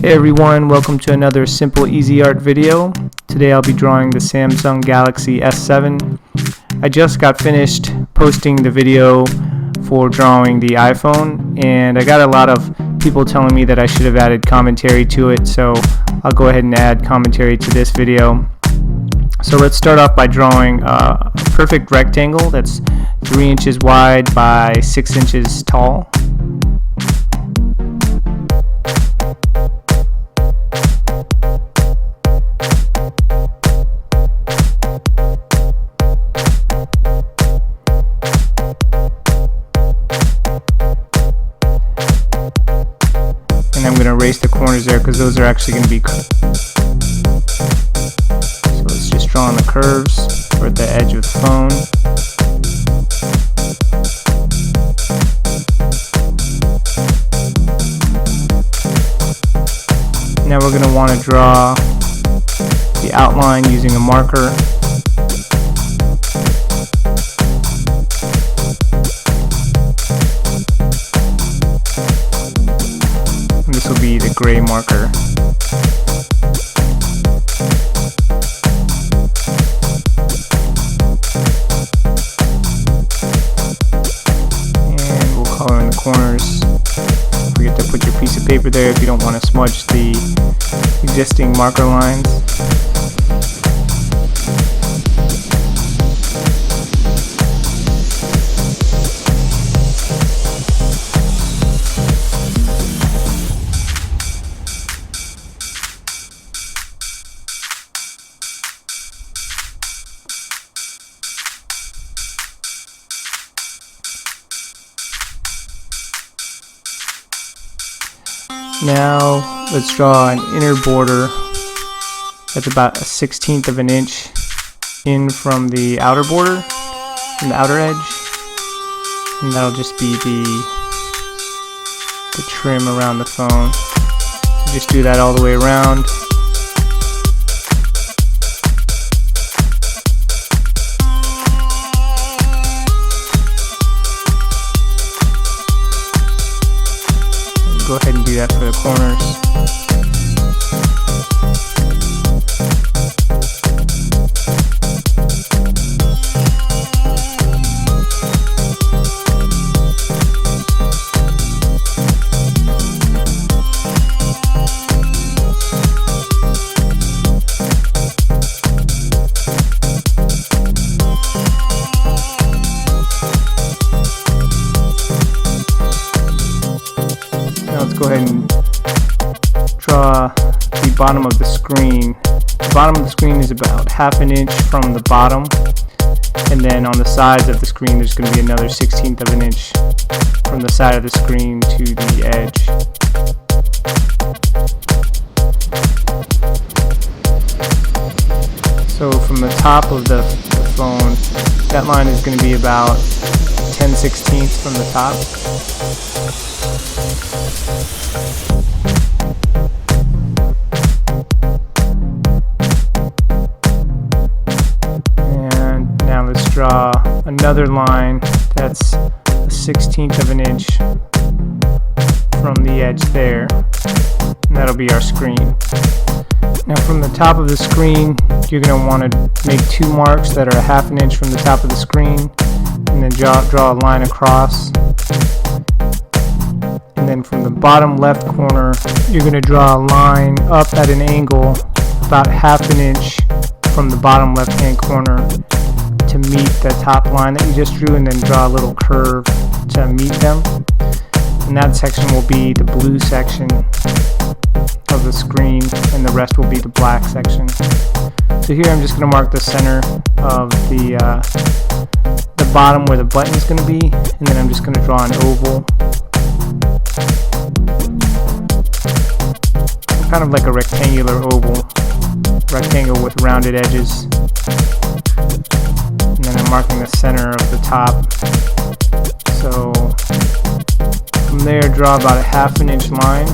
Hey everyone, welcome to another simple easy art video. Today I'll be drawing the Samsung Galaxy S7. I just got finished posting the video for drawing the iPhone, and I got a lot of people telling me that I should have added commentary to it, so I'll go ahead and add commentary to this video. So let's start off by drawing a perfect rectangle that's 3 inches wide by 6 inches tall. And I'm going to erase the corners there because those are actually going to be cut. So let's just draw on the curves or the edge of the phone. Now we're going to want to draw the outline using a marker. This will be the gray marker. And we'll color in the corners. Don't forget to put your piece of paper there if you don't want to smudge the existing marker lines. Now let's draw an inner border that's about 1/16 of an inch in from the outer border, from the outer edge, and that'll just be the trim around the phone. So just do that all the way around. Go ahead and do that for the corners. Let's go ahead and draw the bottom of the screen. The bottom of the screen is about 1/2 inch from the bottom, and then on the sides of the screen there's going to be another 1/16 of an inch from the side of the screen to the edge. So from the top of the phone, that line is going to be about 10/16 from the top. And now let's draw another line that's 1/16 of an inch from the edge there, and that'll be our screen. Now from the top of the screen, you're going to want to make 2 marks that are 1/2 inch from the top of the screen, and then draw a line across. And then from the bottom left corner, you're going to draw a line up at an angle about 1/2 inch from the bottom left hand corner to meet the top line that you just drew, and then draw a little curve to meet them. And that section will be the blue section of the screen, and the rest will be the black section. So here I'm just going to mark the center of the bottom where the button is going to be, and then I'm just going to draw an oval, kind of like a rectangular oval, rectangle with rounded edges. And then I'm marking the center of the top. So from there, draw about a 1/2 inch line,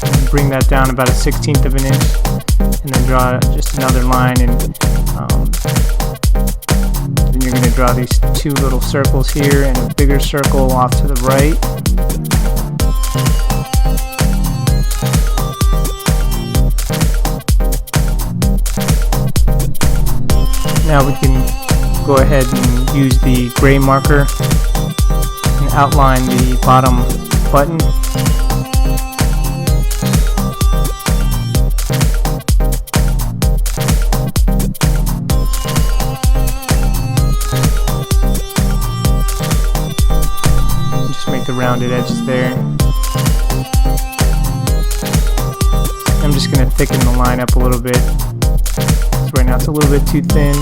and bring that down about 1/16 of an inch, and then draw just another line, and then you're going to draw these 2 little circles here and a bigger circle off to the right. Now we can go ahead and use the gray marker and outline the bottom button. Just make the rounded edges there. I'm just going to thicken the line up a little bit. So right now it's a little bit too thin.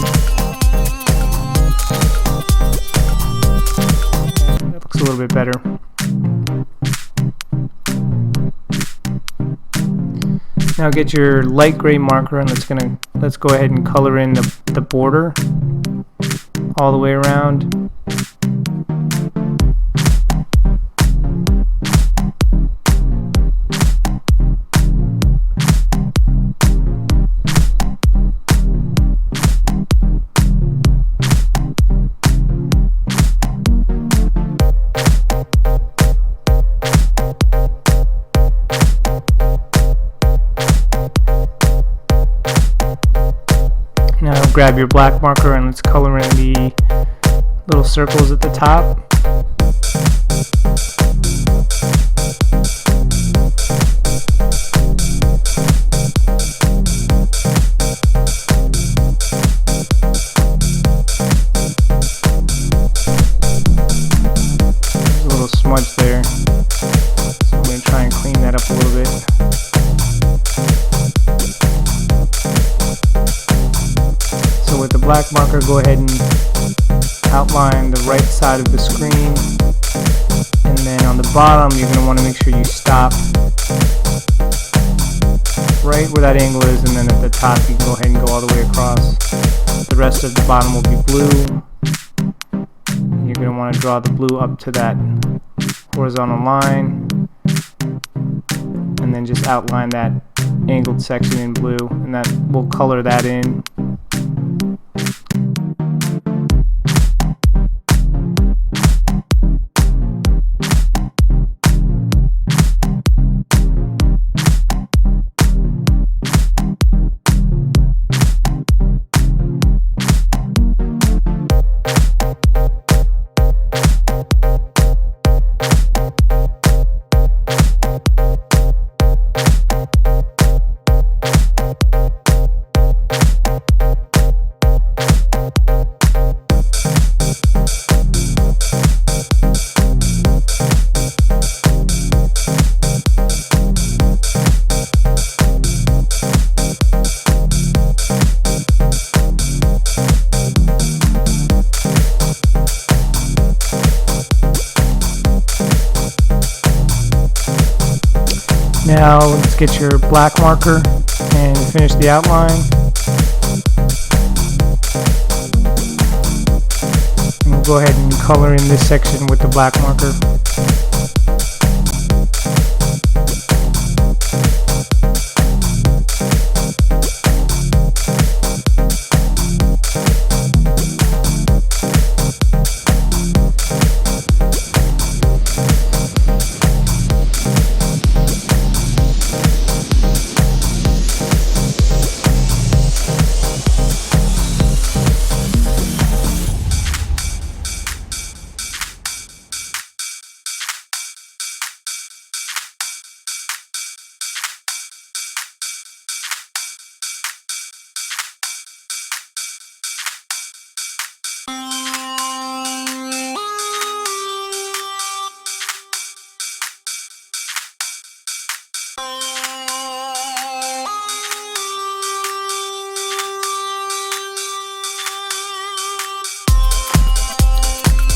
That looks a little bit better. Now get your light gray marker and let's go ahead and color in the border all the way around. Now grab your black marker and let's color in the little circles at the top. There's a little smudge there, so I'm going to try and clean that up a little bit. So with the black marker, go ahead and outline the right side of the screen, and then on the bottom you're going to want to make sure you stop right where that angle is, and then at the top you can go ahead and go all the way across. The rest of the bottom will be blue. You're going to want to draw the blue up to that horizontal line, and then just outline that angled section in blue, and that will color that in. Now let's get your black marker and finish the outline. And we'll go ahead and color in this section with the black marker.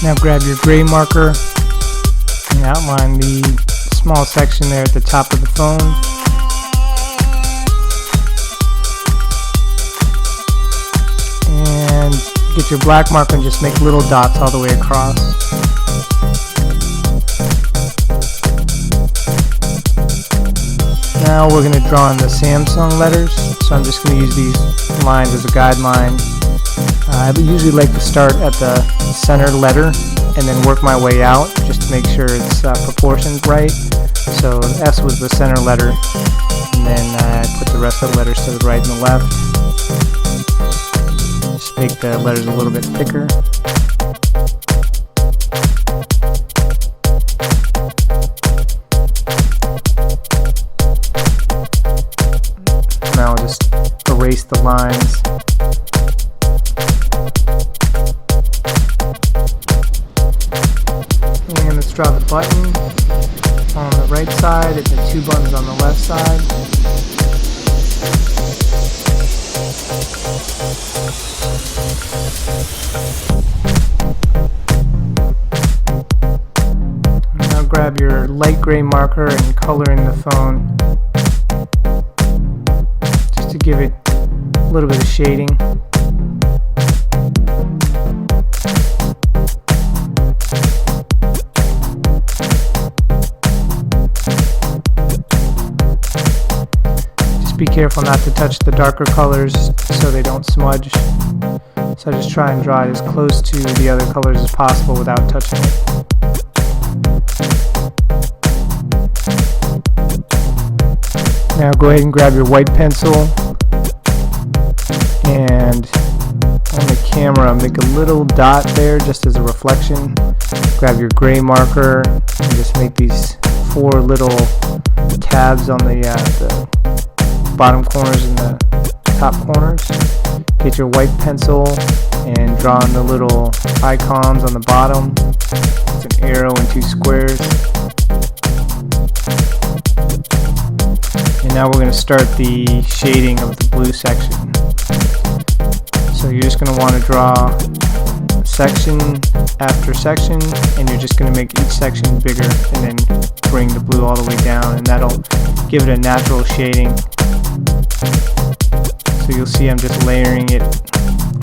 Now grab your gray marker and outline the small section there at the top of the phone. And get your black marker and just make little dots all the way across. Now we're going to draw in the Samsung letters, so I'm just going to use these lines as a guideline. I usually like to start at the center letter and then work my way out just to make sure it's proportioned right. So S was the center letter, and then I put the rest of the letters to the right and the left. Just make the letters a little bit thicker. Now I'll just erase the lines. And let's draw the button on the right side and the 2 buttons on the left side. Now grab your light gray marker and color in the phone just to give it a little bit of shading. Be careful not to touch the darker colors so they don't smudge. So I just try and draw it as close to the other colors as possible without touching it. Now go ahead and grab your white pencil and on the camera make a little dot there just as a reflection. Grab your gray marker and just make these 4 little tabs on the bottom corners and the top corners. Get your white pencil and draw in the little icons on the bottom. It's an arrow and 2 squares. And now we're going to start the shading of the blue section. So you're just going to want to draw section after section, and you're just going to make each section bigger and then bring the blue all the way down, and that'll give it a natural shading. So you'll see I'm just layering it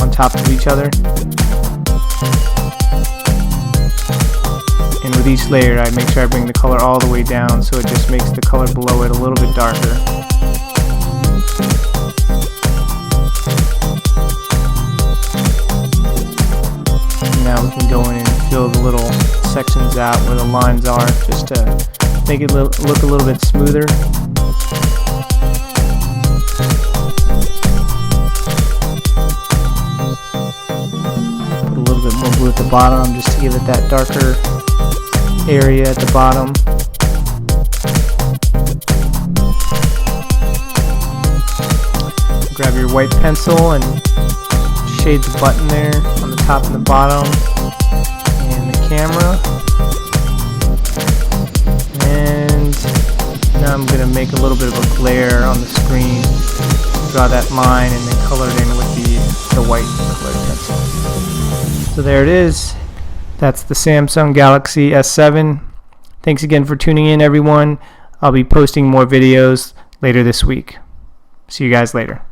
on top of each other. And with each layer I make sure I bring the color all the way down so it just makes the color below it a little bit darker. And now we can go in and fill the little sections out where the lines are just to make it look a little bit smoother. More blue at the bottom just to give it that darker area at the bottom. Grab your white pencil and shade the button there on the top and the bottom and the camera. And now I'm going to make a little bit of a glare on the screen. Draw that line and then color it in with the white colored pencil. So there it is. That's the Samsung Galaxy S7. Thanks again for tuning in, everyone. I'll be posting more videos later this week. See you guys later.